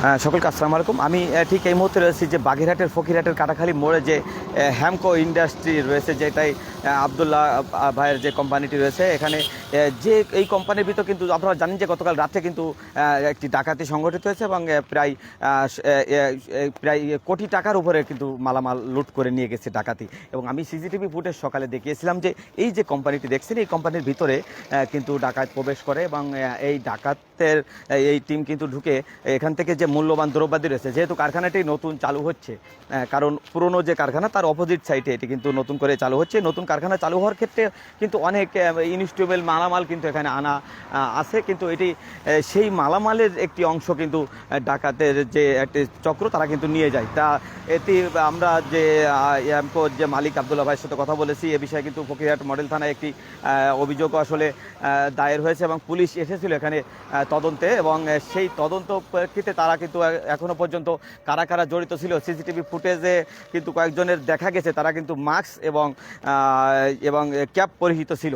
সকলকে আসসালামু আলাইকুম। আমি ঠিক এই মুহূর্তে রয়েছি যে বাগেরহাটের ফকিরহাটের কাটাখালী মোড়ে যে হ্যামকো ইন্ডাস্ট্রি রয়েছে, যেটাই আবদুল্লাহ ভাইয়ের যে কোম্পানিটি রয়েছে, এখানে যে এই কোম্পানির ভিতর কিন্তু আপনারা জানেন যে গতকাল রাতে কিন্তু একটি ডাকাতি সংঘটিত হয়েছে এবং প্রায় কোটি টাকার উপরে কিন্তু মালামাল লুট করে নিয়ে গেছে ডাকাতি। এবং আমি সিসিটিভি ফুটেজ সকালে দেখিয়েছিলাম যে এই যে কোম্পানিটি দেখছেন, এই কোম্পানির ভিতরে কিন্তু ডাকাত প্রবেশ করে এবং এই ডাকাতের এই টিম কিন্তু ঢুকে এখান থেকে যে মূল্যবান দ্রব্যাদি রয়েছে, যেহেতু কারখানাটি নতুন চালু হচ্ছে, কারণ পুরনো যে কারখানা তার অপোজিট সাইডে এটি কিন্তু নতুন করে চালু হচ্ছে। নতুন কারখানা চালু হওয়ার ক্ষেত্রে কিন্তু অনেক ইনস্টেবল মালামাল কিন্তু এখানে আনা আছে, কিন্তু এটি সেই মালামালের একটি অংশ কিন্তু ডাকাতের যে একটি চক্র তারা কিন্তু নিয়ে যায়। তা এটি আমরা যে ইয়ামকোর যে মালিক আবদুল্লাহ ভাইয়ের সাথে কথা বলেছি, এ বিষয়ে কিন্তু ফকিরহাট মডেল থানায় একটি অভিযোগ আসলে দায়ের হয়েছে এবং পুলিশ এসেছিল এখানে তদন্তে, এবং সেই তদন্ত প্রেক্ষিতে তারা কিন্তু এখনো পর্যন্ত কারা কারা জড়িত ছিল সিসিটিভি ফুটেজে কিন্তু কয়েকজনের দেখা গেছে তারা কিন্তু মাস্ক এবং ক্যাপ পরিহিত ছিল।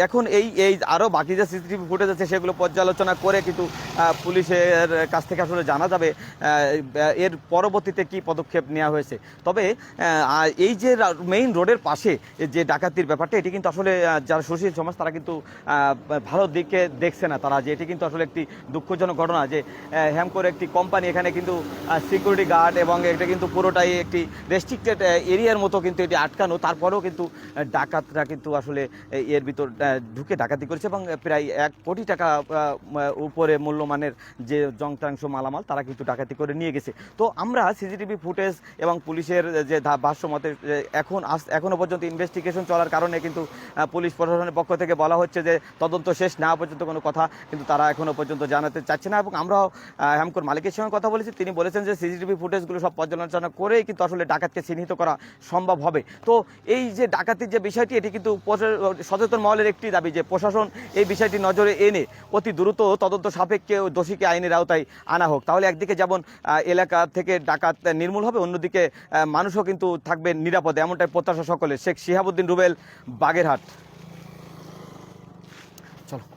এখন এই আরও বাকি যে সিসিটিভি ফুটেজ আছে সেগুলো পর্যালোচনা করে কিন্তু পুলিশের কাছ থেকে আসলে জানা যাবে এর পরবর্তীতে কি পদক্ষেপ নেওয়া হয়েছে। তবে এই যে মেইন রোডের পাশে যে ডাকাতির ব্যাপারটা, এটি কিন্তু আসলে যারা সুশীল সমাজ তারা কিন্তু ভালো দিকে দেখছে না, তারা যে এটি কিন্তু আসলে একটি দুঃখজনক ঘটনা যে হ্যামকোর একটি কোম্পানি, এখানে কিন্তু সিকিউরিটি গার্ড এবং এটা কিন্তু পুরোটাই একটি রেস্ট্রিক্টেড এরিয়ার মতো কিন্তু এটি আটকানো, তারপরেও কিন্তু ডাকাতরা কিন্তু আসলে এর ভিতর ঢুকে ডাকাতি করেছে এবং প্রায় 1 কোটি টাকা উপরে মূল্যমানের যে যন্ত্রাংশ মালামাল তারা কিন্তু ডাকাতি করে নিয়ে গেছে। তো আমরা সিসিটিভি ফুটেজ এবং পুলিশের যে ভাষ্য মতে এখনও পর্যন্ত ইনভেস্টিগেশন চলার কারণে কিন্তু পুলিশ প্রশাসনের পক্ষ থেকে বলা হচ্ছে যে তদন্ত শেষ না পর্যন্ত কোনো কথা কিন্তু তারা এখনও পর্যন্ত জানাতে চাচ্ছে না। এবং আমরাও হ্যামকোর মালিকের সঙ্গে কথা বলেছি, তিনি বলেছেন যে সিসিটিভি ফুটেজগুলো সব পর্যালোচনা করেই কিন্তু আসলে ডাকাতকে চিহ্নিত করা সম্ভব হবে। তো এই যে ডাকাতির যে বিষয়টি, এটি কিন্তু সচেতন মহলের একটি দাবি যে প্রশাসন এই বিষয়টি নজরে এনে অতি দ্রুত তদন্ত সাপেক্ষে দোষীকে আইনের আওতায় আনা হোক। তাহলে একদিকে যেমন এলাকা থেকে ডাকাত নির্মূল হবে, অন্যদিকে মানুষও কিন্তু থাকবে নিরাপদে, এমনটাই প্রত্যাশা সকলে। শেখ শিহাবুদ্দিন রুবেল, বাগেরহাট। চলো।